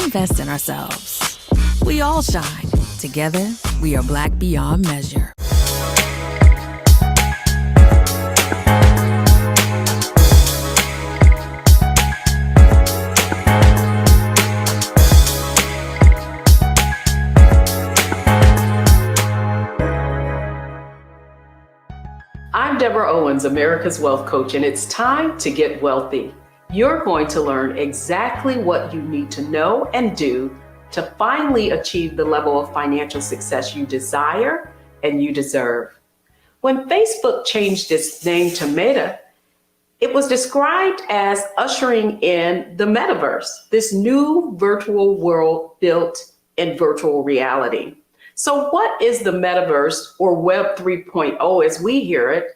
invest in ourselves. We all shine. Together, we are Black beyond measure. I'm Deborah Owens, America's Wealth Coach, and it's time to get wealthy. You're going to learn exactly what you need to know and do to finally achieve the level of financial success you desire and you deserve. When Facebook changed its name to Meta, it was described as ushering in the Metaverse, this new virtual world built in virtual reality. So what is the Metaverse, or Web 3.0 as we hear it,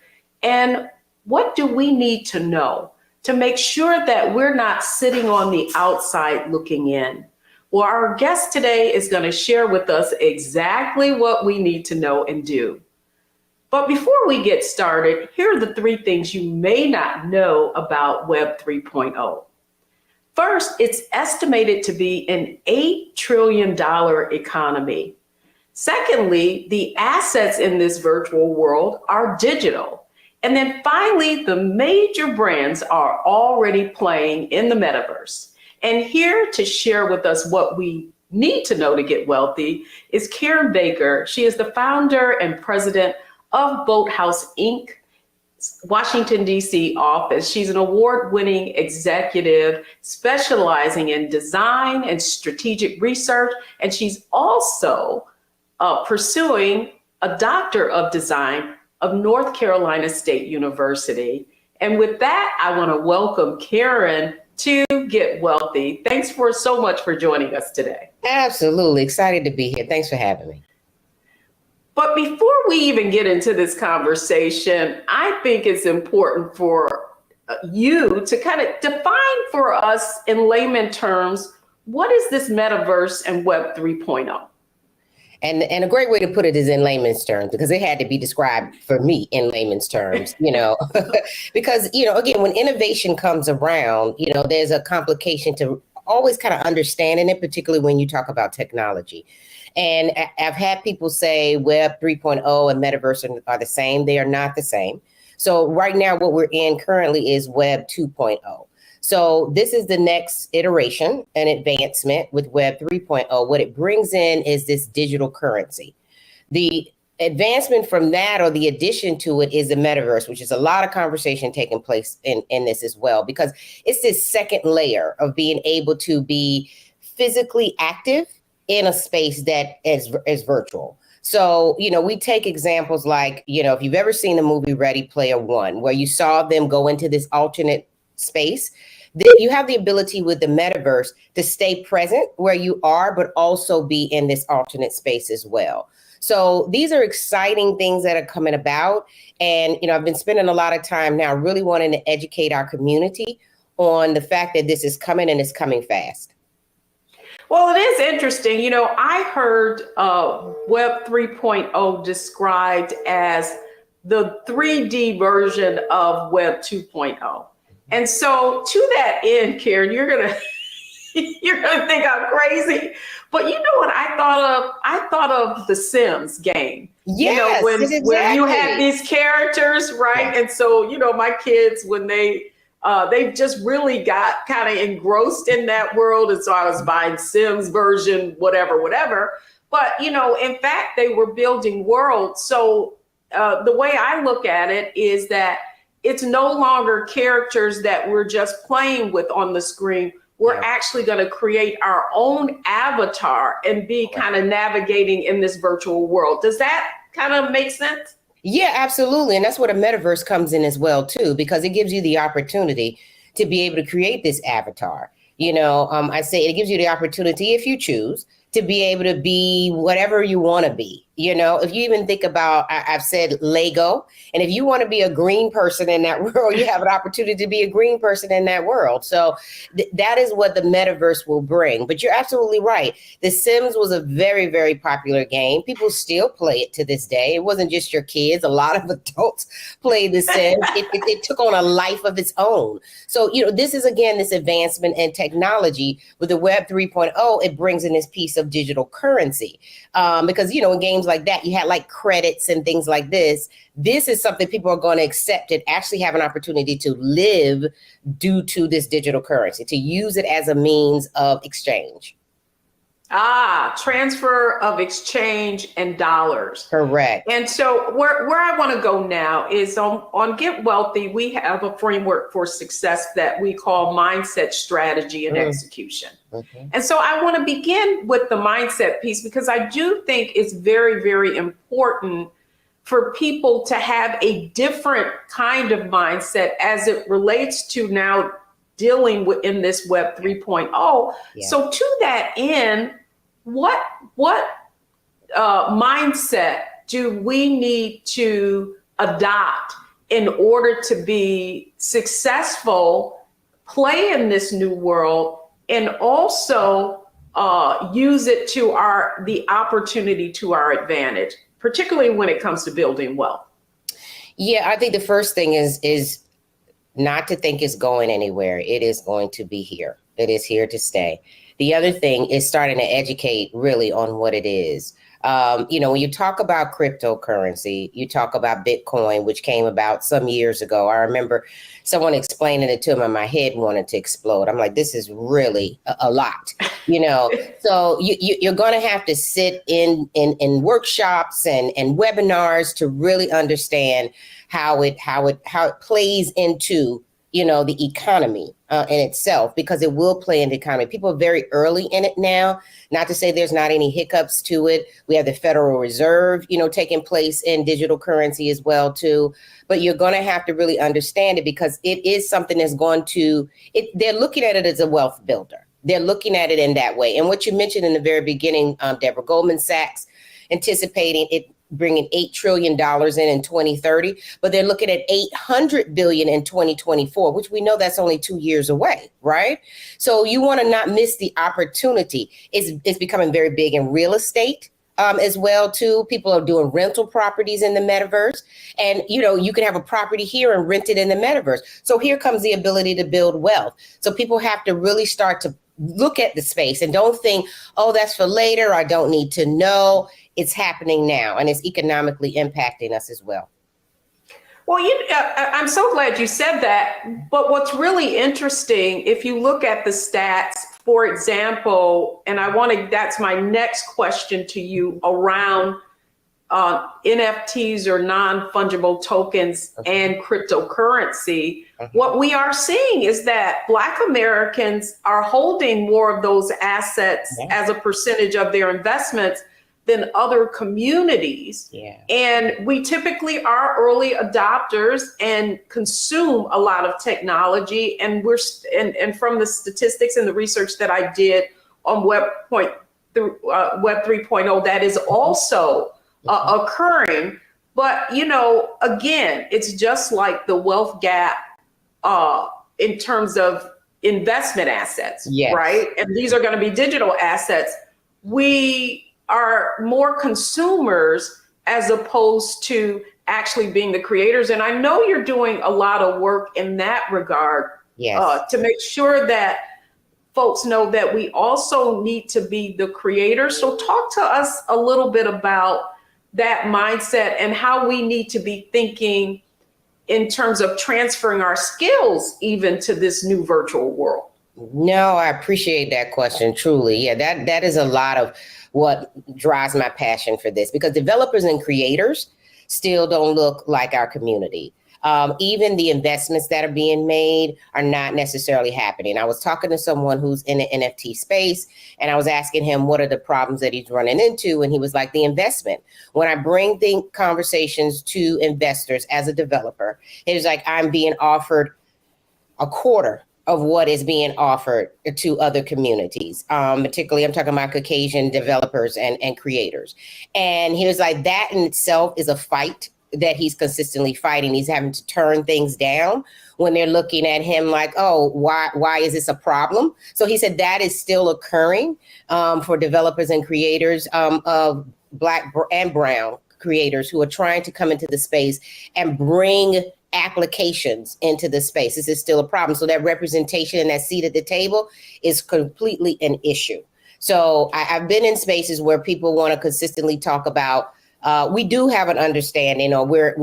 and what do we need to know to make sure that we're not sitting on the outside looking in? Well, our guest today is going to share with us exactly what we need to know and do. But before we get started, here are the 3 things you may not know about Web 3.0. First, it's estimated to be an $8 trillion economy. Secondly, the assets in this virtual world are digital. And then finally, the major brands are already playing in the Metaverse. And here to share with us what we need to know to get wealthy is Karen Baker. She is the founder and president of Boathouse Inc., Washington, D.C. office. She's an award-winning executive specializing in design and strategic research. And she's also pursuing a Doctor of Design of North Carolina State University. And with that, I want to welcome Karen to Get Wealthy. Thanks so much for joining us today. Absolutely. Excited to be here. Thanks for having me. But before we even get into this conversation, I think it's important for you to kind of define for us in layman terms, what is this Metaverse and Web 3.0? And a great way to put it is in layman's terms, because it had to be described for me in layman's terms, because, again, when innovation comes around, there's a complication to always kind of understanding it, particularly when you talk about technology. And I've had people say Web 3.0 and Metaverse are the same. They are not the same. So right now, what we're in currently is Web 2.0. So this is the next iteration and advancement with Web 3.0. What it brings in is this digital currency. The advancement from that, or the addition to it, is the Metaverse, which is a lot of conversation taking place in this as well, because it's this second layer of being able to be physically active in a space that is virtual. So, we take examples like, if you've ever seen the movie Ready Player One, where you saw them go into this alternate space, then you have the ability with the Metaverse to stay present where you are, but also be in this alternate space as well. So these are exciting things that are coming about. And, I've been spending a lot of time now really wanting to educate our community on the fact that this is coming, and it's coming fast. Well, it is interesting. I heard Web 3.0 described as the 3D version of Web 2.0. And so to that end, Karen, you're gonna think I'm crazy, but you know what I thought of? I thought of the Sims game. Yes, when you had these characters, right? Yeah. And so, my kids, when they've just really got kind of engrossed in that world. And so I was buying Sims version, whatever. But, in fact, they were building worlds. So the way I look at it is that it's no longer characters that we're just playing with on the screen. We're actually going to create our own avatar and be kind of navigating in this virtual world. Does that kind of make sense? Yeah, absolutely. And that's where the Metaverse comes in as well, too, because it gives you the opportunity to be able to create this avatar. I say it gives you the opportunity, if you choose, to be able to be whatever you want to be. You know, if you even think about, I've said Lego, and if you want to be a green person in that world, you have an opportunity to be a green person in that world. So that is what the metaverse will bring. But you're absolutely right. The Sims was a very, very popular game. People still play it to this day. It wasn't just your kids. A lot of adults play The Sims. It took on a life of its own. So, you know, this is, again, this advancement in technology with the Web 3.0, it brings in this piece of digital currency. Because, you know, in games like that, you had like credits and things like this. This is something people are going to accept and actually have an opportunity to live due to this digital currency, to use it as a means of exchange. Transfer of exchange and dollars. Correct. And so where I want to go now is on Get Wealthy, we have a framework for success that we call mindset, strategy, and execution. Mm-hmm. And so I want to begin with the mindset piece, because I do think it's very, very important for people to have a different kind of mindset as it relates to now dealing with in this Web 3.0. Yeah. So to that end, what mindset do we need to adopt in order to be successful, play in this new world, and also use it to the opportunity to our advantage, particularly when it comes to building wealth? Yeah, I think the first thing is not to think it's going anywhere. It is going to be here. It is here to stay. The other thing is starting to educate really on what it is. You know, when you talk about cryptocurrency, you talk about Bitcoin, which came about some years ago. I remember someone explaining it to me, and my head wanted to explode. I'm like, this is really a lot, you know. So you're going to have to sit in workshops and webinars to really understand how it plays into, you know, the economy in itself, because it will play in the economy. People are very early in it now. Not to say there's not any hiccups to it. We have the Federal Reserve, you know, taking place in digital currency as well, too. But you're going to have to really understand it, because it is something that's going to, they're looking at it as a wealth builder. They're looking at it in that way. And what you mentioned in the very beginning, Deborah, Goldman Sachs anticipating it bringing $8 trillion in 2030, but they're looking at $800 billion in 2024, which we know that's only 2 years away, right? So you want to not miss the opportunity. It's becoming very big in real estate as well, too. People are doing rental properties in the metaverse, and you know, you can have a property here and rent it in the metaverse. So here comes the ability to build wealth. So people have to really start to look at the space and don't think, oh, that's for later. I don't need to know. It's happening now, and it's economically impacting us as well. Well, I'm so glad you said that. But what's really interesting, if you look at the stats, for example, and that's my next question to you around NFTs or non-fungible tokens and cryptocurrency. What we are seeing is that Black Americans are holding more of those assets as a percentage of their investments than other communities. Yeah. And we typically are early adopters and consume a lot of technology. And and from the statistics and the research that I did on Web 3.0, that is also occurring. But, you know, again, it's just like the wealth gap in terms of investment assets, right? And these are going to be digital assets. We are more consumers as opposed to actually being the creators. And I know you're doing a lot of work in that regard to make sure that folks know that we also need to be the creators. So talk to us a little bit about that mindset and how we need to be thinking in terms of transferring our skills even to this new virtual world. No, I appreciate that question, truly. Yeah, that is a lot of what drives my passion for this, because developers and creators still don't look like our community. Even the investments that are being made are not necessarily happening. I was talking to someone who's in the NFT space, and I was asking him what are the problems that he's running into, and he was like, the investment. When I bring the conversations to investors as a developer, it was like, I'm being offered a quarter of what is being offered to other communities. Particularly, I'm talking about Caucasian developers and creators. And he was like, that in itself is a fight that he's consistently fighting. He's having to turn things down when they're looking at him like, oh, why is this a problem? So he said that is still occurring for developers and creators of Black and brown creators who are trying to come into the space and bring applications into the space. This is still a problem. So that representation and that seat at the table is completely an issue. So I've been in spaces where people want to consistently talk about, we do have an understanding, or we're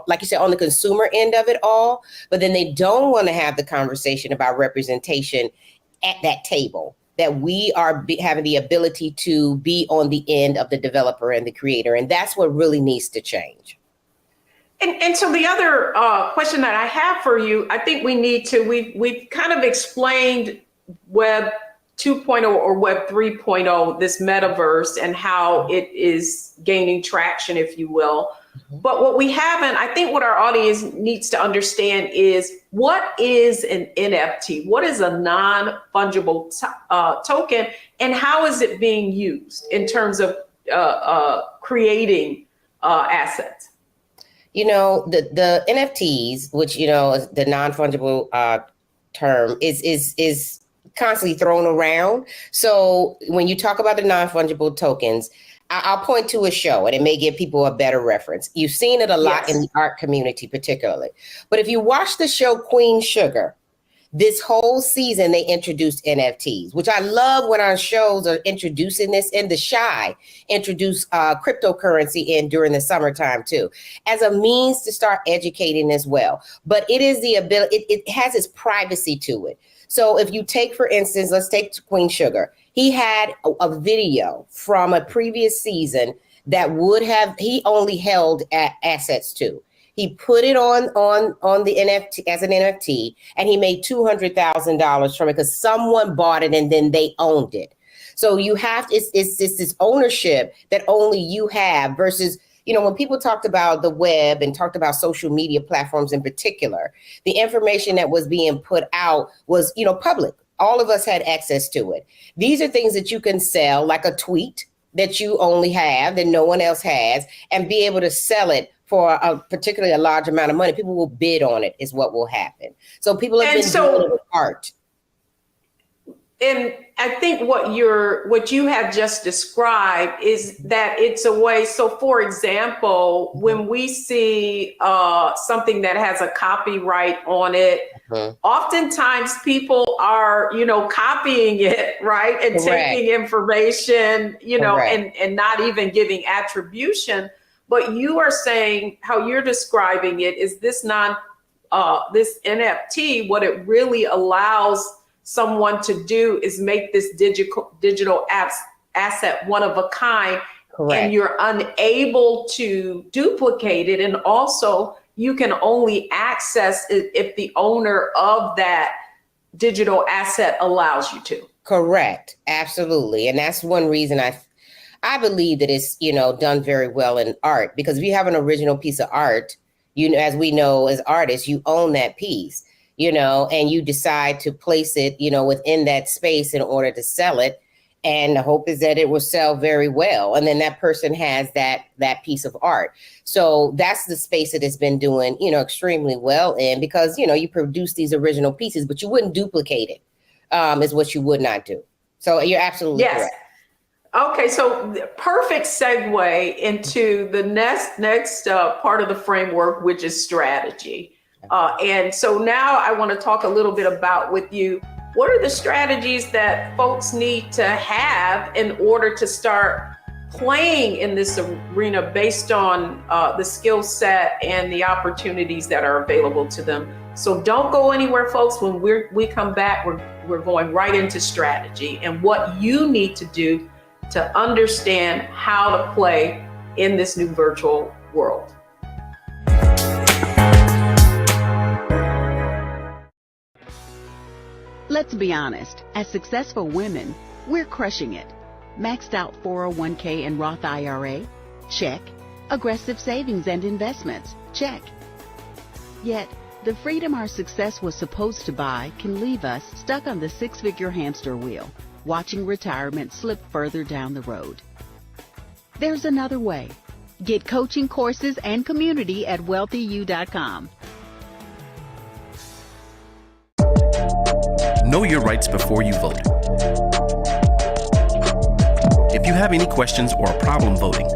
like you said, on the consumer end of it all, but then they don't want to have the conversation about representation at that table, that we are having the ability to be on the end of the developer and the creator. And that's what really needs to change. And so the other question that I have for you, I think we need to, we've kind of explained Web 2.0 or Web 3.0, this metaverse, and how it is gaining traction, if you will. Mm-hmm. But what we haven't, I think what our audience needs to understand is, what is an NFT? What is a non-fungible token? And how is it being used in terms of creating assets? You know, the NFTs, which, you know, the non-fungible term is constantly thrown around. So when you talk about the non-fungible tokens, I'll point to a show, and it may give people a better reference. You've seen it a lot in the art community, particularly. But if you watch the show Queen Sugar, this whole season, they introduced NFTs, which I love when our shows are introducing this. And The Shy introduced cryptocurrency in during the summertime too, as a means to start educating as well. But it is the ability, it has its privacy to it. So if you take, for instance, let's take Queen Sugar. He had a video from a previous season that he only held assets to. He put it on the NFT as an NFT, and he made $200,000 from it because someone bought it and then they owned it. So you have, it's this ownership that only you have versus, you know, when people talked about the web and talked about social media platforms in particular, the information that was being put out was, you know, public. All of us had access to it. These are things that you can sell, like a tweet that you only have, that no one else has, and be able to sell it for particularly a large amount of money. People will bid on it, is what will happen. So people have been doing it with art. And I think what you have just described is that it's a way. So for example, when we see something that has a copyright on it, oftentimes people are, you know, copying it, right? And taking information, you know, and not even giving attribution. But you are saying, how you're describing it is this this NFT, what it really allows someone to do is make this digital asset one of a kind. Correct. And you're unable to duplicate it. And also you can only access it if the owner of that digital asset allows you to. Correct. Absolutely. And that's one reason I believe that it's, you know, done very well in art, because if you have an original piece of art, you know, as we know, as artists, you own that piece, you know, and you decide to place it, you know, within that space in order to sell it. And the hope is that it will sell very well. And then that person has that piece of art. So that's the space that it's been doing, you know, extremely well in, because, you know, you produce these original pieces, but you wouldn't duplicate it, is what you would not do. So you're absolutely correct. Okay, so perfect segue into the next part of the framework, which is strategy. And so now I want to talk a little bit about with you, what are the strategies that folks need to have in order to start playing in this arena based on the skill set and the opportunities that are available to them? So don't go anywhere, folks. When we come back, we're going right into strategy and what you need to do to understand how to play in this new virtual world. Let's be honest, as successful women, we're crushing it. Maxed out 401k and Roth IRA? Check. Aggressive savings and investments? Check. Yet, The freedom our success was supposed to buy can leave us stuck on the six-figure hamster wheel, watching retirement slip further down the road. There's another way. Get coaching courses and community at wealthyu.com. Know your rights before you vote. If you have any questions or a problem voting,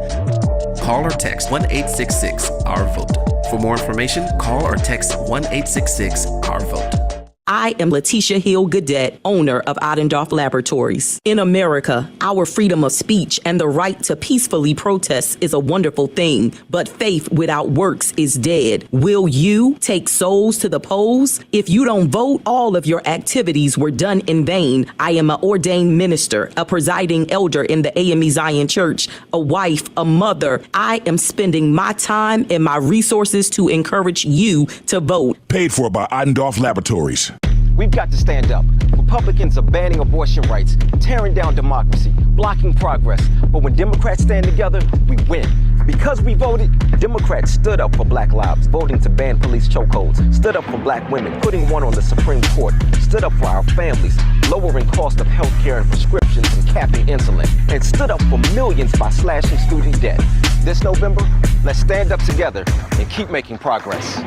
call or text 1-866-OUR-VOTE. For more information, call or text 1-866-OUR-VOTE. I am Letitia Hill Gadet, owner of Ottendorf Laboratories. In America, our freedom of speech and the right to peacefully protest is a wonderful thing, but faith without works is dead. Will you take souls to the polls? If you don't vote, all of your activities were done in vain. I am an ordained minister, a presiding elder in the AME Zion Church, a wife, a mother. I am spending my time and my resources to encourage you to vote. Paid for by Ottendorf Laboratories. We've got to stand up. Republicans are banning abortion rights, tearing down democracy, blocking progress. But when Democrats stand together, we win. Because we voted, Democrats stood up for Black lives, voting to ban police chokeholds, stood up for Black women, putting one on the Supreme Court, stood up for our families, lowering cost of health care and prescriptions and capping insulin, and stood up for millions by slashing student debt. This November, let's stand up together and keep making progress.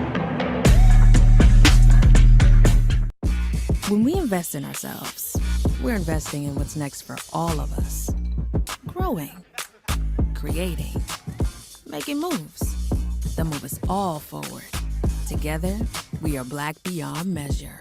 When we invest in ourselves, we're investing in what's next for all of us. Growing, creating, making moves that move us all forward. Together, we are Black beyond measure.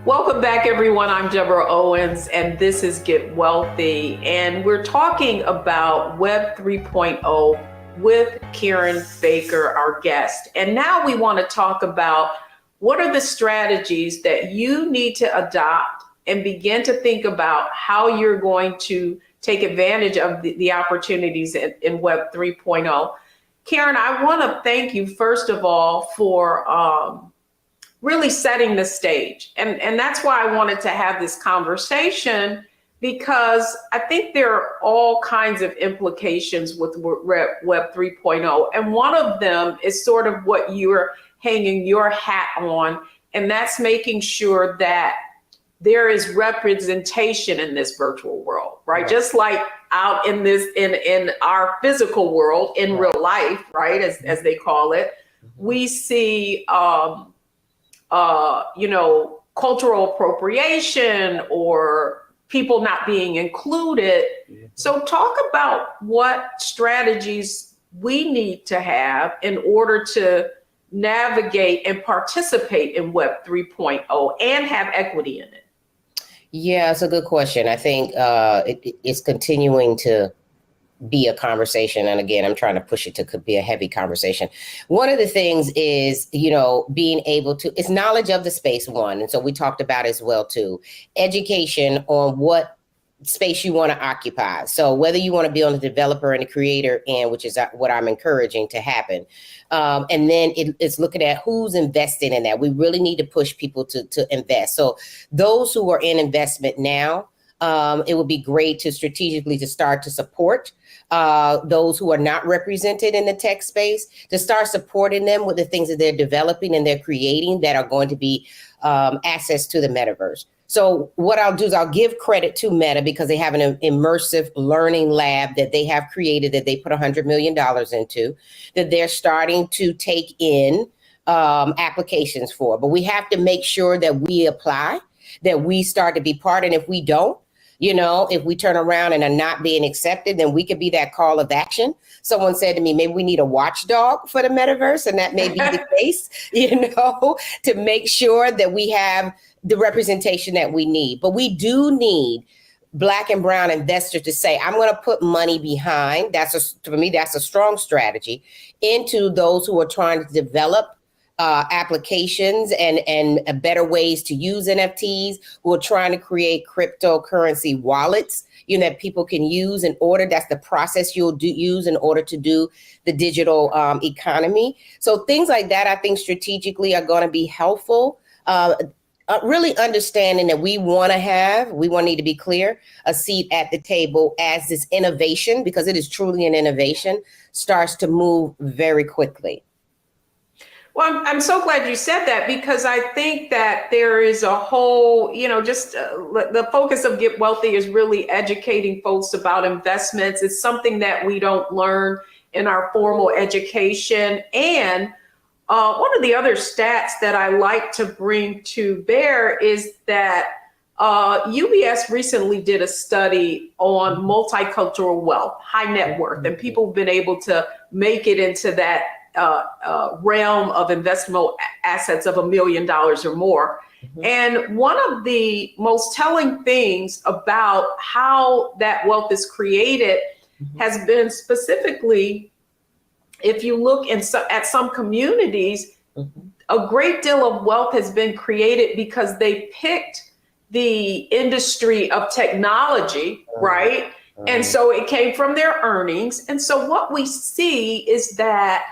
Welcome back, everyone. I'm Deborah Owens, and this is Get Wealthy. And we're talking about Web 3.0 with Karen Baker, our guest. And now we want to talk about what are the strategies that you need to adopt and begin to think about how you're going to take advantage of the opportunities in Web 3.0. Karen, I want to thank you, first of all, for really setting the stage. And that's why I wanted to have this conversation, because I think there are all kinds of implications with Web 3.0. And one of them is sort of what you're hanging your hat on, and that's making sure that there is representation in this virtual world, right? Just like out in this, in our physical world, in real life, right, as they call it, we see, cultural appropriation or people not being included. So talk about what strategies we need to have in order to navigate and participate in Web 3.0 and have equity in it. Yeah, it's a good question. I think it's continuing to be a conversation. And again, I'm trying to push it to be a heavy conversation. One of the things is, being able to, it's knowledge of the space, one. And so we talked about as well, too, education on what space you want to occupy. So whether you want to be on the developer and the creator end, which is what I'm encouraging to happen. And then it's looking at who's investing in that. We really need to push people to invest. So those who are in investment now, it would be great to strategically to start to support those who are not represented in the tech space, to start supporting them with the things that they're developing and they're creating that are going to be access to the metaverse. So what I'll do is I'll give credit to Meta because they have an immersive learning lab that they have created that they put $100 million into, that they're starting to take in applications for. But we have to make sure that we apply, that we start to be part. And if we don't, if we turn around and are not being accepted, then we could be that call of action. Someone said to me, maybe we need a watchdog for the metaverse, and that may be the case, to make sure that we have the representation that we need. But we do need Black and brown investors to say, I'm going to put money behind, for me, that's a strong strategy, into those who are trying to develop applications and better ways to use NFTs, who are trying to create cryptocurrency wallets, that people can use in order. That's the process you'll use in order to do the digital economy. So things like that, I think strategically are going to be helpful. really understanding that we want to need to be clear, a seat at the table as this innovation, because it is truly an innovation, starts to move very quickly. Well, I'm so glad you said that, because I think that there is a whole, just the focus of Get Wealthy is really educating folks about investments. It's something that we don't learn in our formal education. And one of the other stats that I like to bring to bear is that UBS recently did a study on multicultural wealth, high net worth, and people have been able to make it into that realm of investable assets of $1 million or more. Mm-hmm. And one of the most telling things about how that wealth is created has been specifically, if you look at some communities, a great deal of wealth has been created because they picked the industry of technology, right? And so it came from their earnings. And so what we see is that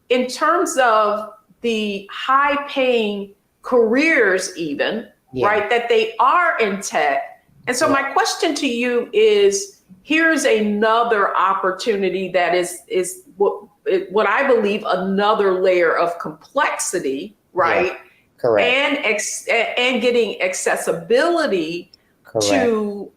in terms of the high paying careers even, right, that they are in tech. And so my question to you is, here's another opportunity that is what I believe another layer of complexity, right? Yeah, correct. And getting accessibility to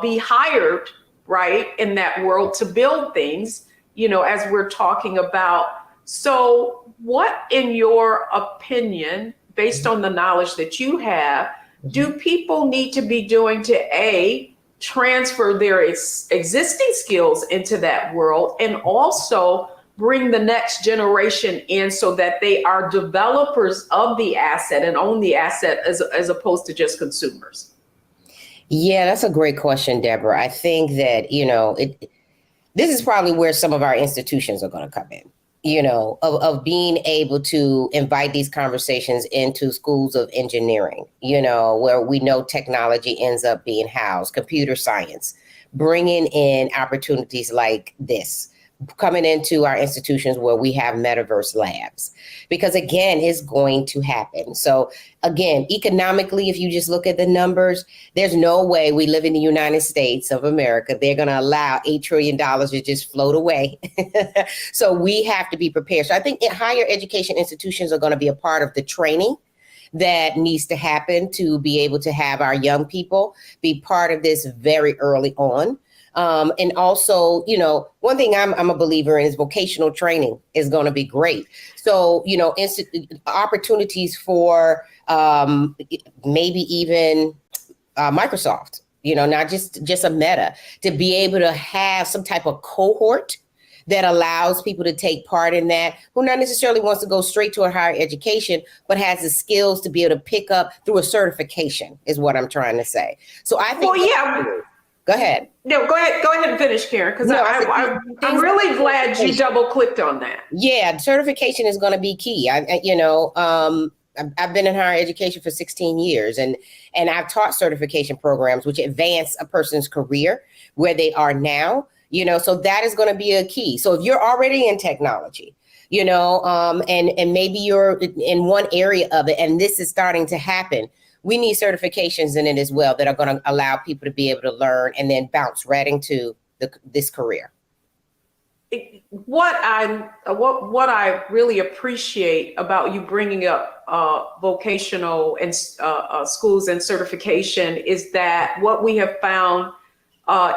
be hired, right, in that world to build things, as we're talking about. So what, in your opinion, based on the knowledge that you have, do people need to be doing to A, transfer their existing skills into that world, and also bring the next generation in so that they are developers of the asset and own the asset as opposed to just consumers? Yeah, that's a great question, Deborah. I think that, this is probably where some of our institutions are going to come in, of being able to invite these conversations into schools of engineering, where we know technology ends up being housed, computer science, bringing in opportunities like this, coming into our institutions where we have metaverse labs, because again, it's going to happen. So again, economically, if you just look at the numbers, there's no way we live in the United States of America, they're going to allow $8 trillion to just float away. So we have to be prepared. So I think higher education institutions are going to be a part of the training that needs to happen to be able to have our young people be part of this very early on. And also, one thing I'm a believer in is vocational training is going to be great. So, opportunities for maybe even Microsoft, not just a Meta, to be able to have some type of cohort that allows people to take part in that, who not necessarily wants to go straight to a higher education, but has the skills to be able to pick up through a certification is what I'm trying to say. So I think. Well, yeah. Go ahead. No, go ahead and finish, Karen, because I'm really glad you double clicked on that. Yeah, certification is going to be key. I've been in higher education for 16 years, and I've taught certification programs which advance a person's career where they are now. So that is going to be a key. So if you're already in technology, and maybe you're in one area of it, and this is starting to happen, we need certifications in it as well that are going to allow people to be able to learn and then bounce right into this career. What I really appreciate about you bringing up vocational and schools and certification is that what we have found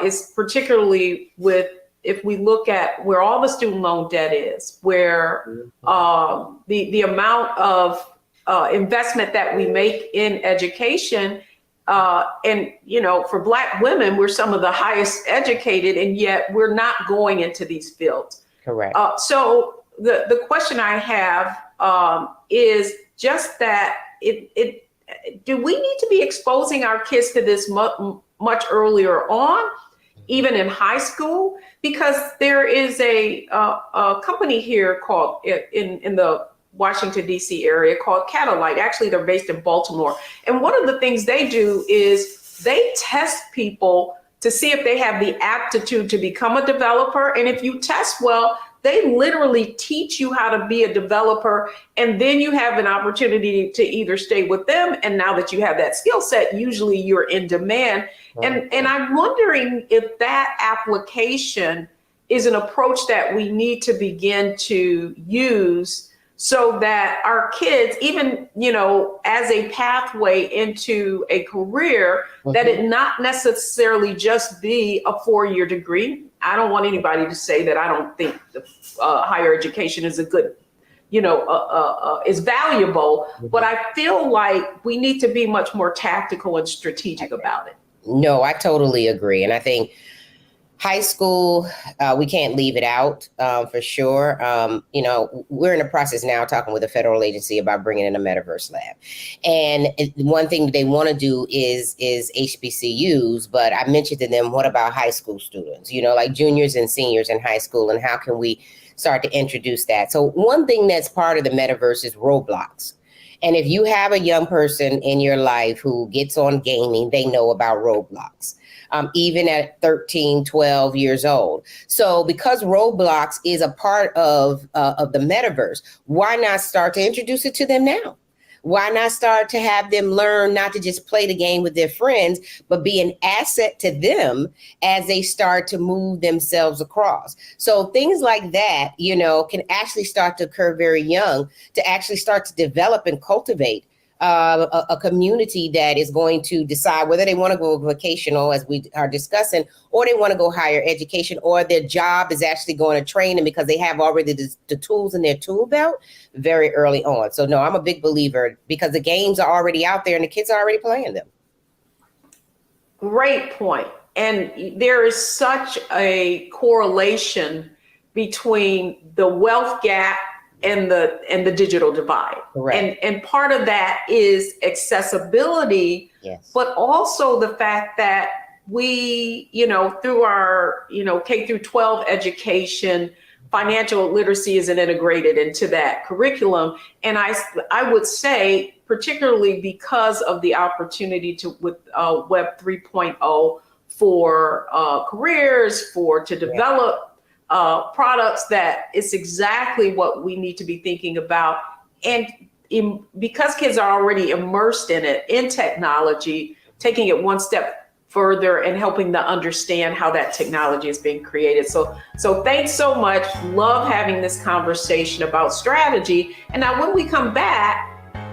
is particularly if we look at where all the student loan debt is, where the amount of investment that we make in education, and for Black women, we're some of the highest educated, and yet we're not going into these fields. Correct. So the question I have is just that do we need to be exposing our kids to this much earlier on, even in high school? Because there is a company here called in the Washington, D.C. area called Catalyte. Actually, they're based in Baltimore. And one of the things they do is they test people to see if they have the aptitude to become a developer. And if you test well, They literally teach you how to be a developer, and then you have an opportunity to either stay with them. And now that you have that skill set, usually you're in demand. And I'm wondering if that application is an approach that we need to begin to use so that our kids, even, as a pathway into a career, that it not necessarily just be a 4-year degree. I don't want anybody to say that I don't think the higher education is a good, is valuable, but I feel like we need to be much more tactical and strategic about it. No, I totally agree. And I think high school, we can't leave it out for sure. We're in the process now talking with a federal agency about bringing in a Metaverse Lab. And one thing they want to do is HBCUs, but I mentioned to them, what about high school students, like juniors and seniors in high school, and how can we start to introduce that? So one thing that's part of the Metaverse is Roblox. And if you have a young person in your life who gets on gaming, they know about Roblox. Even at 13, 12 years old. So because Roblox is a part of the metaverse, why not start to introduce it to them now? Why not start to have them learn not to just play the game with their friends, but be an asset to them as they start to move themselves across? So things like that, can actually start to occur very young, to actually start to develop and cultivate a community that is going to decide whether they want to go vocational, as we are discussing, or they want to go higher education, or their job is actually going to train them because they have already the tools in their tool belt very early on. So no, I'm a big believer because the games are already out there and the kids are already playing them. Great point. And there is such a correlation between the wealth gap and the digital divide. Correct. And part of that is accessibility, yes, but also the fact that we, through our, K through 12 education, financial literacy isn't integrated into that curriculum. And I would say, particularly because of the opportunity with Web 3.0 for careers, to develop products, that it's exactly what we need to be thinking about. And because kids are already immersed in it, in technology, taking it one step further and helping them understand how that technology is being created. So thanks so much. Love having this conversation about strategy. And now when we come back,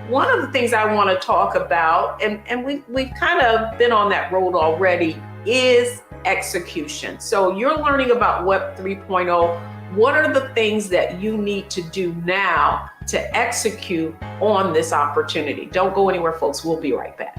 one of the things I want to talk about, and we've kind of been on that road already, is execution. So you're learning about Web 3.0. What are the things that you need to do now to execute on this opportunity? Don't go anywhere, folks. We'll be right back.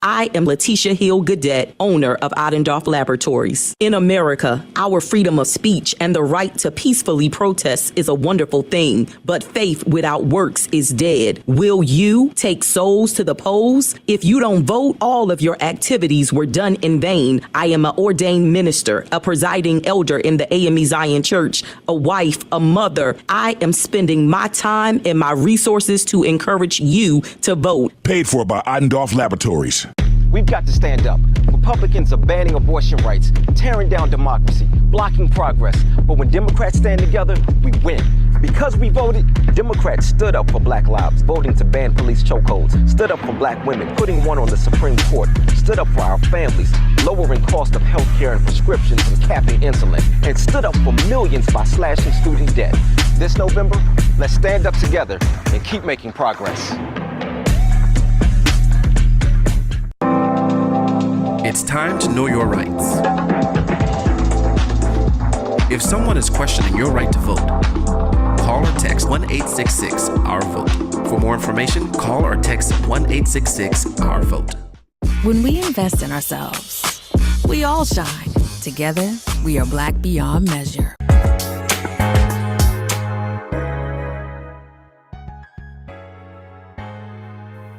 I am Letitia Hill Gadet, owner of Adendorf Laboratories. In America, our freedom of speech and the right to peacefully protest is a wonderful thing, but faith without works is dead. Will you take souls to the polls? If you don't vote, all of your activities were done in vain. I am an ordained minister, a presiding elder in the AME Zion Church, a wife, a mother. I am spending my time and my resources to encourage you to vote. Paid for by Adendorf Laboratories. We've got to stand up. Republicans are banning abortion rights, tearing down democracy, blocking progress. But when Democrats stand together, we win. Because we voted, Democrats stood up for Black lives, voting to ban police chokeholds, stood up for Black women, putting one on the Supreme Court, stood up for our families, lowering cost of health care and prescriptions and capping insulin, and stood up for millions by slashing student debt. This November, let's stand up together and keep making progress. It's time to know your rights. If someone is questioning your right to vote, call or text 1-866-OUR-VOTE. For more information, call or text 1-866-OUR-VOTE. When we invest in ourselves, we all shine. Together, we are Black beyond measure.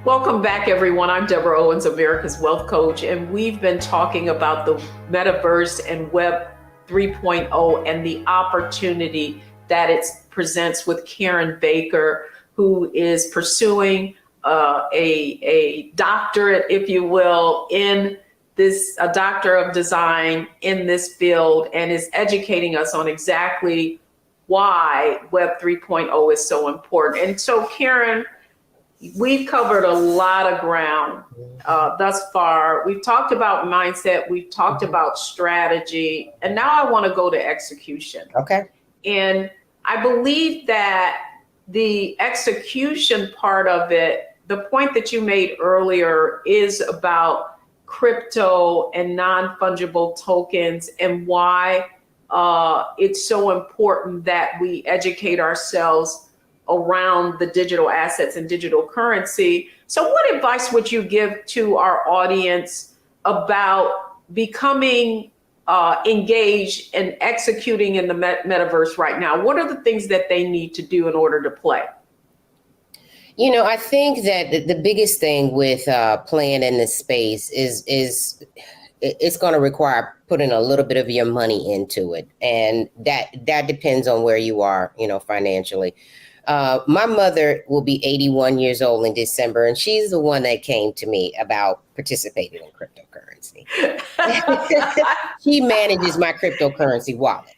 Welcome back, everyone. I'm Deborah Owens, America's Wealth Coach, and we've been talking about the Metaverse and Web 3.0 and the opportunity that it presents with Karen Baker, who is pursuing a doctorate, if you will, in this, a doctor of design in this field, and is educating us on exactly why Web 3.0 is so important. And so, Karen, we've covered a lot of ground thus far. We've talked about mindset, we've talked about strategy, and now I want to go to execution. Okay. And I believe that the execution part of it, the point that you made earlier, is about crypto and non-fungible tokens, and why it's so important that we educate ourselves around the digital assets and digital currency. So what advice would you give to our audience about becoming engaged and executing in the metaverse right now? What are the things that they need to do in order to play? You know, I think that the biggest thing with playing in this space is it's going to require putting a little bit of your money into it. And that depends on where you are, you know, financially. My mother will be 81 years old in December, and she's the one that came to me about participating in cryptocurrency. She manages my cryptocurrency wallet.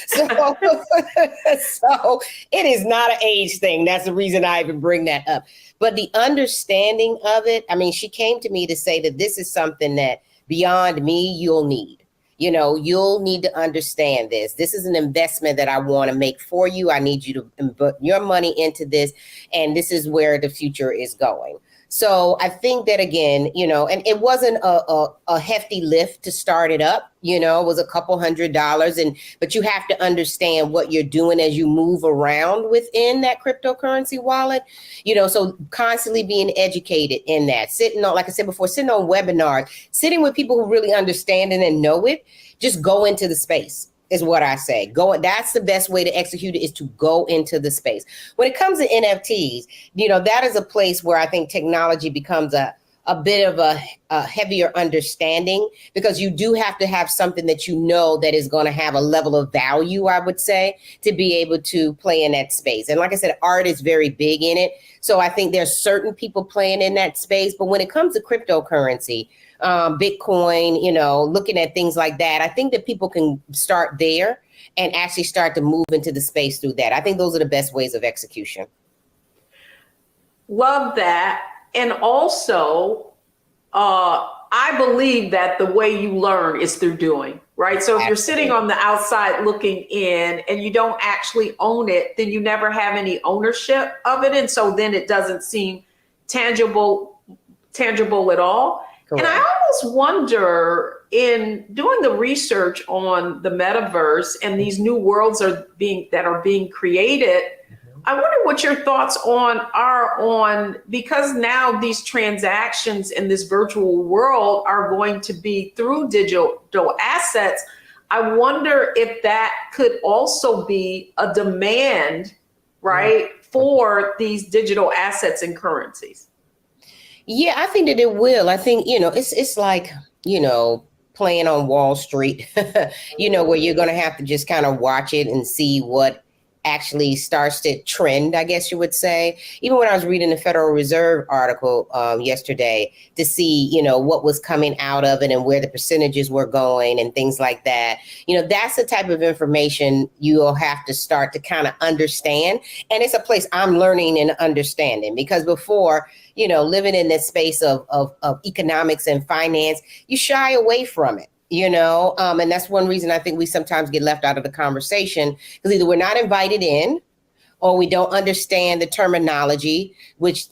So it is not an age thing. That's the reason I even bring that up. But the understanding of it, I mean, she came to me to say that this is something that beyond me, you'll need. You know, you'll need to understand this. This is an investment that I want to make for you. I need you to put your money into this, and this is where the future is going. So I think that, again, you know, and it wasn't a hefty lift to start it up. You know, it was a couple $100s, but you have to understand what you're doing as you move around within that cryptocurrency wallet. You know, so constantly being educated in that, sitting on, like I said before, sitting on webinars, sitting with people who really understand it and know it. Just go into the space is what I say. That's the best way to execute it, is to go into the space. When it comes to NFTs, you know, that is a place where I think technology becomes a bit of a heavier understanding, because you do have to have something that you know that is going to have a level of value, I would say, to be able to play in that space. And like I said, art is very big in it. So I think there's certain people playing in that space. But when it comes to cryptocurrency, Bitcoin, you know, looking at things like that, I think that people can start there and actually start to move into the space through that. I think those are the best ways of execution. Love that. And also, I believe that the way you learn is through doing, right? So if you're sitting on the outside looking in and you don't actually own it, then you never have any ownership of it. And so then it doesn't seem tangible at all. Correct. And I almost wonder, in doing the research on the metaverse and these new worlds that are being created, I wonder what your thoughts are on, because now these transactions in this virtual world are going to be through digital assets. I wonder if that could also be a demand, right, for these digital assets and currencies. Yeah, I think that it will. I think, you know, it's like, you know, playing on Wall Street, you know, where you're going to have to just kind of watch it and see what actually starts to trend, I guess you would say. Even when I was reading the Federal Reserve article yesterday to see, you know, what was coming out of it and where the percentages were going and things like that, you know, that's the type of information you'll have to start to kind of understand. And it's a place I'm learning and understanding, because before, you know, living in this space of economics and finance, you shy away from it. You know, and that's one reason I think we sometimes get left out of the conversation, because either we're not invited in or we don't understand the terminology, which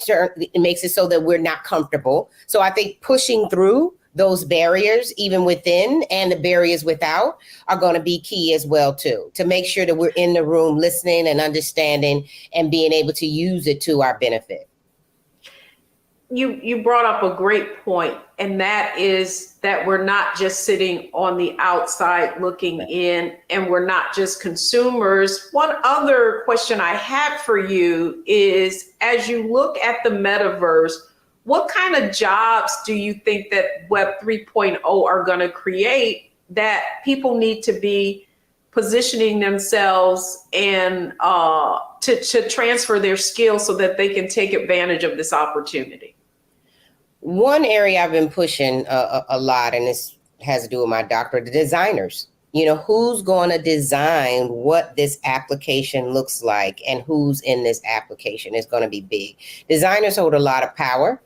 makes it so that we're not comfortable. So I think pushing through those barriers, even within and the barriers without, are going to be key as well, too, to make sure that we're in the room listening and understanding and being able to use it to our benefit. You brought up a great point, and that is that we're not just sitting on the outside looking in, and we're not just consumers. One other question I had for you is, as you look at the metaverse, what kind of jobs do you think that Web 3.0 are going to create that people need to be positioning themselves and to transfer their skills so that they can take advantage of this opportunity? One area I've been pushing a lot, and this has to do with my doctorate, the designers. Who's going to design what this application looks like and who's in this application is going to be big. Designers hold a lot of power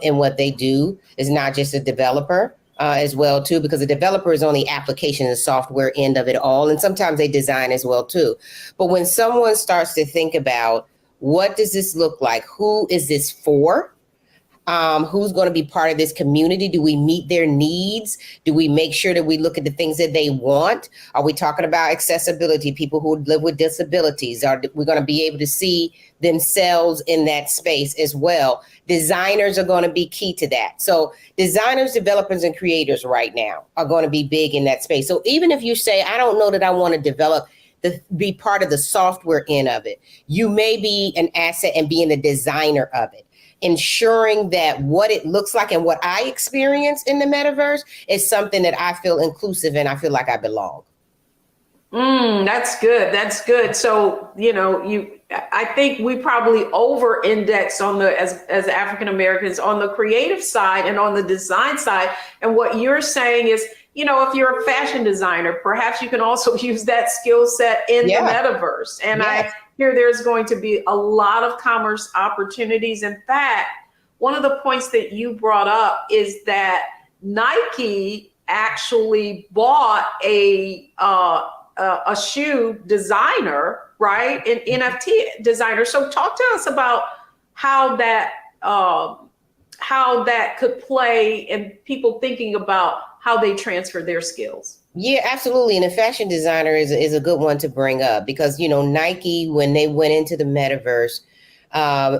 in what they do. It's not just a developer as well, too, because the developer is on the application and software end of it all. And sometimes they design as well, too. But when someone starts to think about what does this look like? Who is this for? Who's going to be part of this community? Do we meet their needs? Do we make sure that we look at the things that they want? Are we talking about accessibility, people who live with disabilities? Are we going to be able to see themselves in that space as well? Designers are going to be key to that. So designers, developers, and creators right now are going to be big in that space. So even if you say, I don't know that I want to develop be part of the software end of it, you may be an asset and being a designer of it, ensuring that what it looks like and what I experience in the metaverse is something that I feel inclusive and I feel like I belong. That's good. That's good. So, I think we probably over-index on as African Americans on the creative side and on the design side. And what you're saying is, if you're a fashion designer, perhaps you can also use that skill set in the metaverse. And I hear there's going to be a lot of commerce opportunities. In fact, one of the points that you brought up is that Nike actually bought a shoe designer, right? An NFT designer. So talk to us about how that could play in people thinking about how they transfer their skills. Yeah, absolutely. And a fashion designer is a good one to bring up because, Nike, when they went into the metaverse,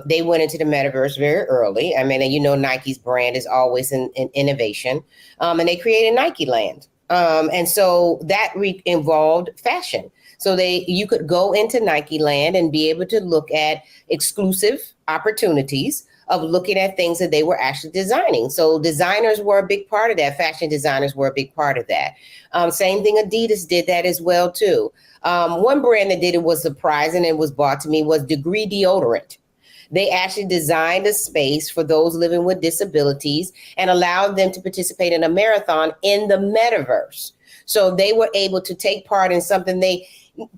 they went into the metaverse very early. I mean, Nike's brand is always in innovation, and they created Nike Land. And so that involved fashion. So you could go into Nike Land and be able to look at exclusive opportunities of looking at things that they were actually designing. So designers were a big part of that. Fashion designers were a big part of that. Same thing, Adidas did that as well, too. One brand that did it was surprising and was bought to me was Degree Deodorant. They actually designed a space for those living with disabilities and allowed them to participate in a marathon in the metaverse. So they were able to take part in something they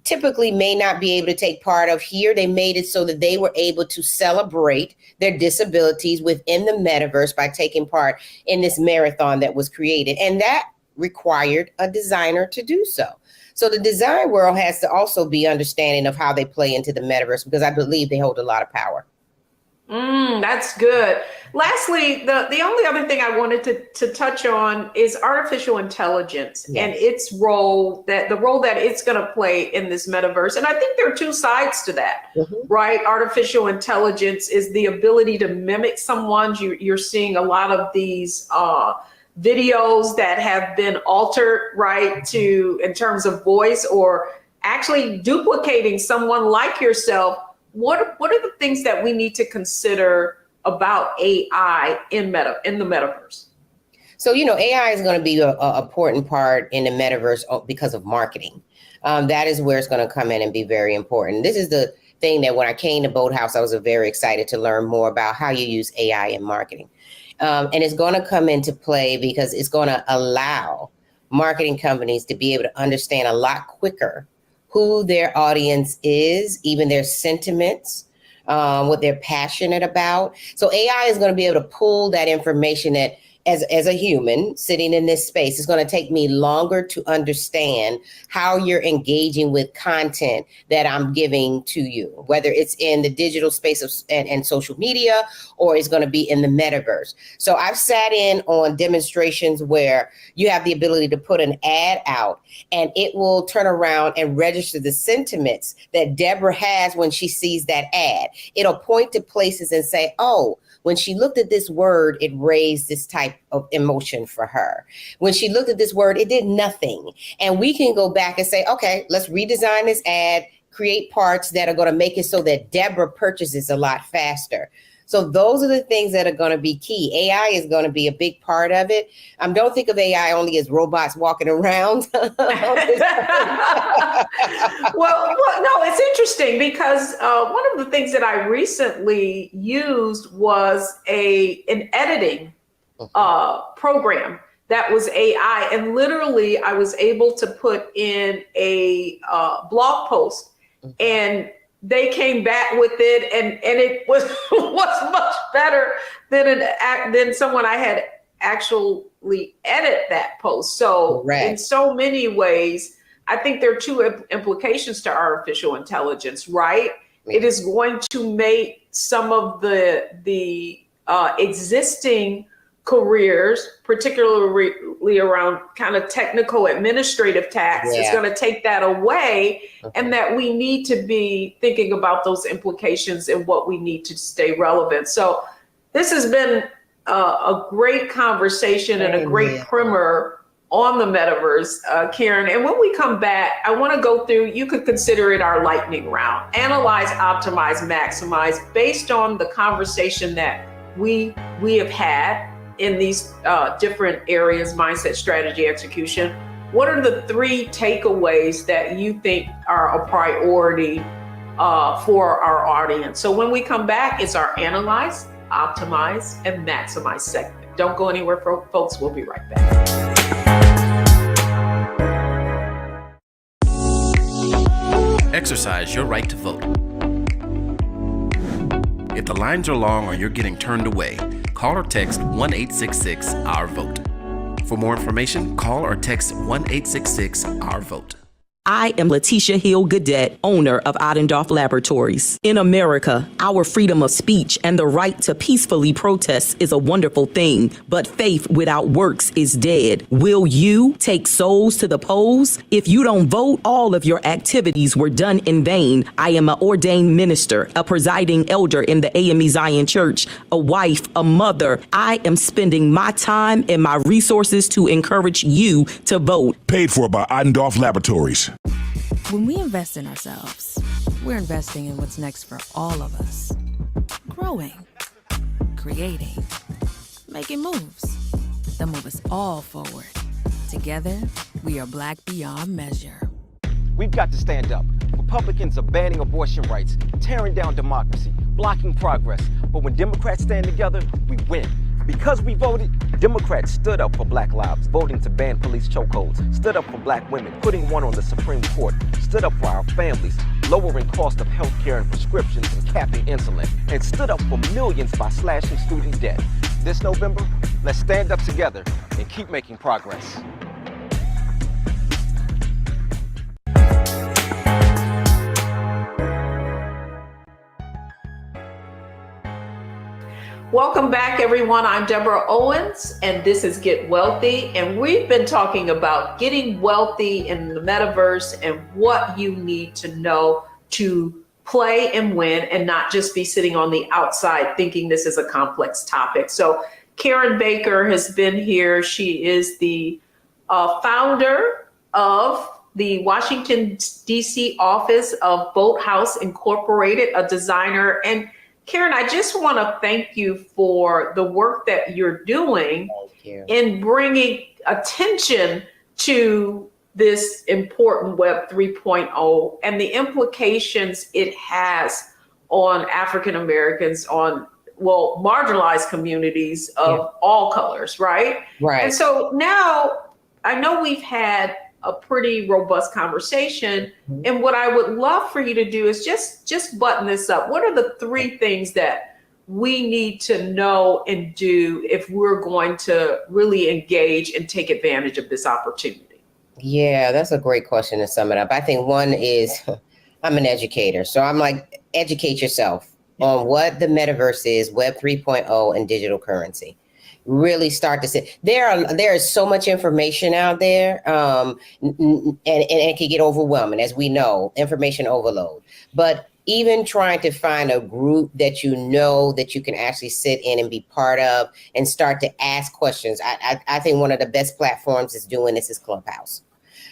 typically may not be able to take part of here. They made it so that they were able to celebrate their disabilities within the metaverse by taking part in this marathon that was created. And that required a designer to do so. So the design world has to also be understanding of how they play into the metaverse because I believe they hold a lot of power. That's good. Lastly, the only other thing I wanted to touch on is artificial intelligence and its role, the role that it's going to play in this metaverse. And I think there are two sides to that, right? Artificial intelligence is the ability to mimic someone. You're seeing a lot of these videos that have been altered, right, in terms of voice or actually duplicating someone like yourself. What are the things that we need to consider about AI in the metaverse? So, AI is going to be an important part in the metaverse because of marketing. That is where it's going to come in and be very important. This is the thing that when I came to Boathouse, I was very excited to learn more about how you use AI in marketing. And it's going to come into play because it's going to allow marketing companies to be able to understand a lot quicker who their audience is, even their sentiments, what they're passionate about. So AI is going to be able to pull that information that as a human sitting in this space, it's going to take me longer to understand how you're engaging with content that I'm giving to you, whether it's in the digital space and social media, or it's going to be in the metaverse. So I've sat in on demonstrations where you have the ability to put an ad out and it will turn around and register the sentiments that Deborah has when she sees that ad. It'll point to places and say, oh, when she looked at this word, it raised this type of emotion for her. When she looked at this word, it did nothing. And we can go back and say, okay, let's redesign this ad, create parts that are going to make it so that Deborah purchases a lot faster. So those are the things that are going to be key. AI is going to be a big part of it. Don't think of AI only as robots walking around. Well, no, it's interesting because one of the things that I recently used was an editing program that was AI, and literally I was able to put in a blog post, and they came back with it, and it was was much better than someone I had actually edit that post. So Correct. In so many ways, I think there are two implications to artificial intelligence, right? Yeah. It is going to make some of the existing careers, particularly around kind of technical administrative tasks, it's going to take that away, and that we need to be thinking about those implications and what we need to stay relevant. So this has been a great conversation and a great primer on the metaverse, Karen. And when we come back, I want to go through, you could consider it our lightning round: analyze, optimize, maximize, based on the conversation that we have had in these different areas: mindset, strategy, execution. What are the 3 takeaways that you think are a priority for our audience? So when we come back, it's our analyze, optimize, and maximize segment. Don't go anywhere, folks. We'll be right back. Exercise your right to vote. If the lines are long or you're getting turned away, call or text 1-866-OUR-VOTE. For more information, call or text 1-866-OUR-VOTE. I am Letitia Hill Gadet, owner of Adendorf Laboratories. In America, our freedom of speech and the right to peacefully protest is a wonderful thing, but faith without works is dead. Will you take souls to the polls? If you don't vote, all of your activities were done in vain. I am an ordained minister, a presiding elder in the AME Zion Church, a wife, a mother. I am spending my time and my resources to encourage you to vote. Paid for by Adendorf Laboratories. When we invest in ourselves, we're investing in what's next for all of us. Growing, creating, making moves that move us all forward. Together, we are Black beyond measure. We've got to stand up. Republicans are banning abortion rights, tearing down democracy, blocking progress. But when Democrats stand together, we win. Because we voted, Democrats stood up for Black lives, voting to ban police chokeholds, stood up for Black women, putting one on the Supreme Court, stood up for our families, lowering cost of health care and prescriptions and capping insulin, and stood up for millions by slashing student debt. This November, let's stand up together and keep making progress. Welcome back, everyone. I'm Deborah Owens, and this is Get Wealthy. And we've been talking about getting wealthy in the metaverse and what you need to know to play and win, and not just be sitting on the outside thinking this is a complex topic. So Karen Baker has been here. She is the founder of the Washington, D.C. office of Boathouse Incorporated, a designer. And Karen, I just want to thank you for the work that you're doing in bringing attention to this important Web 3.0 and the implications it has on African Americans, on, well, marginalized communities of all colors, right? Right. And so now I know we've had a pretty robust conversation. And what I would love for you to do is just button this up. What are the 3 things that we need to know and do if we're going to really engage and take advantage of this opportunity? Yeah, that's a great question to sum it up. I think one is, I'm an educator. So I'm like, educate yourself on what the metaverse is, Web 3.0 and digital currency. Really start to see there is so much information out there, and it can get overwhelming, as we know, information overload. But even trying to find a group that you know that you can actually sit in and be part of and start to ask questions. I think one of the best platforms is doing this is Clubhouse.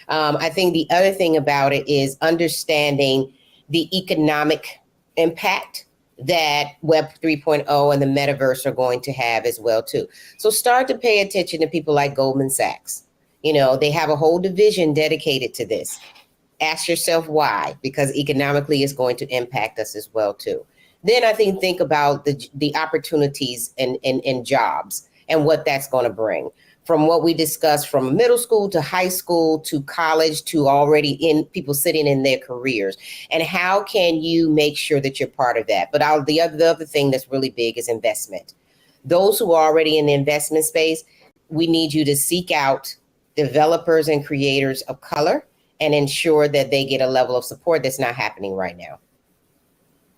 I think the other thing about it is understanding the economic impact that Web 3.0 and the metaverse are going to have as well too. So start to pay attention to people like Goldman Sachs. You know, they have a whole division dedicated to this. Ask yourself why, because economically it's going to impact us as well too. Then I think about the opportunities and jobs and what that's going to bring. From what we discussed, from middle school to high school to college to already in people sitting in their careers, and how can you make sure that you're part of that? But the other thing that's really big is investment. Those who are already in the investment space, we need you to seek out developers and creators of color and ensure that they get a level of support that's not happening right now.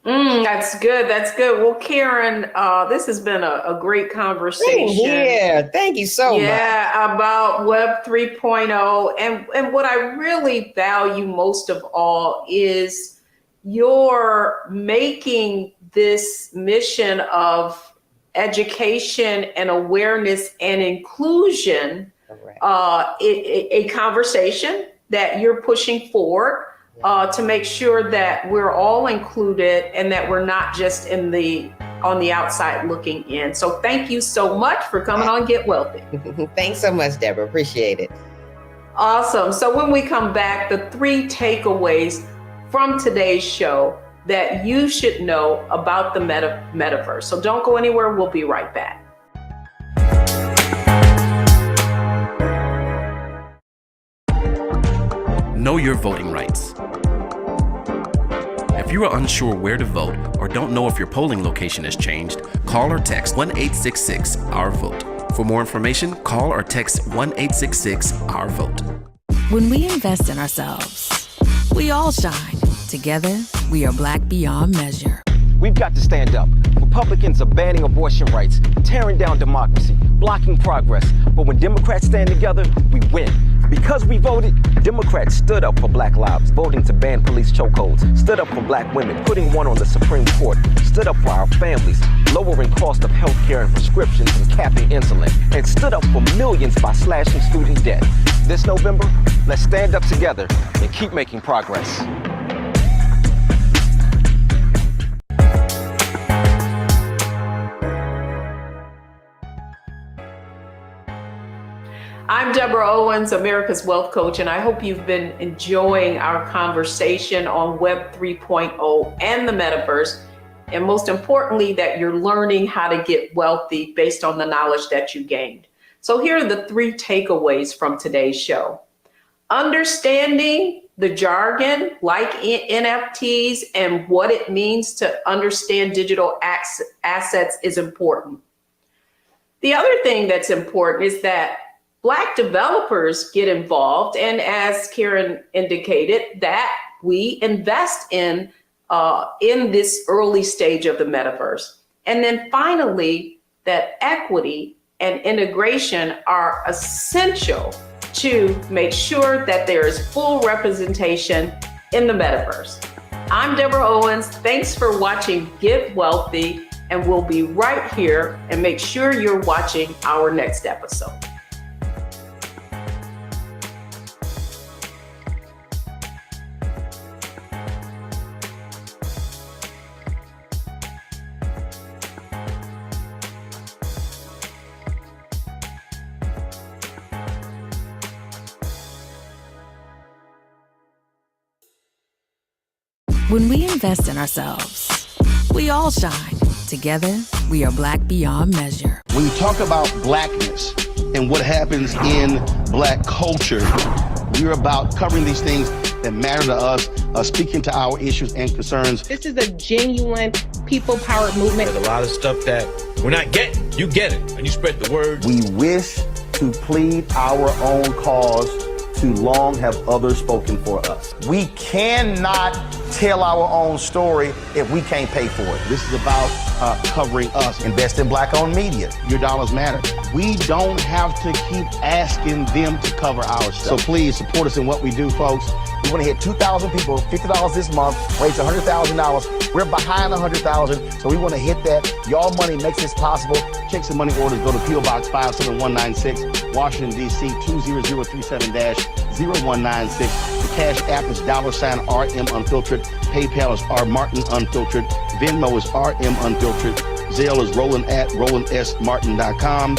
That's good. That's good. Well, Karen, this has been a great conversation. Yeah, thank you so much. Yeah, about Web 3.0. And what I really value most of all is your making this mission of education and awareness and inclusion a conversation that you're pushing forward. To make sure that we're all included and that we're not just on the outside looking in. So thank you so much for coming on Get Wealthy. Thanks so much, Deborah. Appreciate it. Awesome. So when we come back, the 3 takeaways from today's show that you should know about the metaverse. So don't go anywhere. We'll be right back. Know your voting rights. If you are unsure where to vote or don't know if your polling location has changed, call or text 1-866-OUR-VOTE. For more information, call or text 1-866-OUR-VOTE. When we invest in ourselves, we all shine. Together, we are Black beyond measure. We've got to stand up. Republicans are banning abortion rights, tearing down democracy, blocking progress. But when Democrats stand together, we win. Because we voted, Democrats stood up for Black lives, voting to ban police chokeholds, stood up for Black women, putting one on the Supreme Court, stood up for our families, lowering cost of health care and prescriptions and capping insulin, and stood up for millions by slashing student debt. This November, let's stand up together and keep making progress. I'm Deborah Owens, America's Wealth Coach, and I hope you've been enjoying our conversation on Web 3.0 and the metaverse, and most importantly, that you're learning how to get wealthy based on the knowledge that you gained. So here are the 3 takeaways from today's show. Understanding the jargon like NFTs and what it means to understand digital assets is important. The other thing that's important is that Black developers get involved, and as Karen indicated, that we invest in this early stage of the metaverse. And then finally, that equity and integration are essential to make sure that there is full representation in the metaverse. I'm Deborah Owens. Thanks for watching Get Wealthy, and we'll be right here, and make sure you're watching our next episode. When we invest in ourselves, we all shine. Together, we are Black beyond measure. When you talk about Blackness and what happens in Black culture, we're about covering these things that matter to us, speaking to our issues and concerns. This is a genuine people-powered movement. There's a lot of stuff that we're not getting. You get it, and you spread the word. We wish to plead our own cause. Too long have others spoken for us. We cannot tell our own story if we can't pay for it. This is about covering us. Invest in Black-owned media. Your dollars matter. We don't have to keep asking them to cover our stuff. So please support us in what we do, folks. We want to hit 2,000 people, $50 this month, raise $100,000. We're behind $100,000, so we want to hit that. Y'all money makes this possible. Check some money orders. Go to P.O. Box 57196, Washington, D.C. 20037-0196. Cash App is $RM Unfiltered. PayPal is R Martin Unfiltered. Venmo is RM Unfiltered. Zelle is rolling@RolandSMartin.com.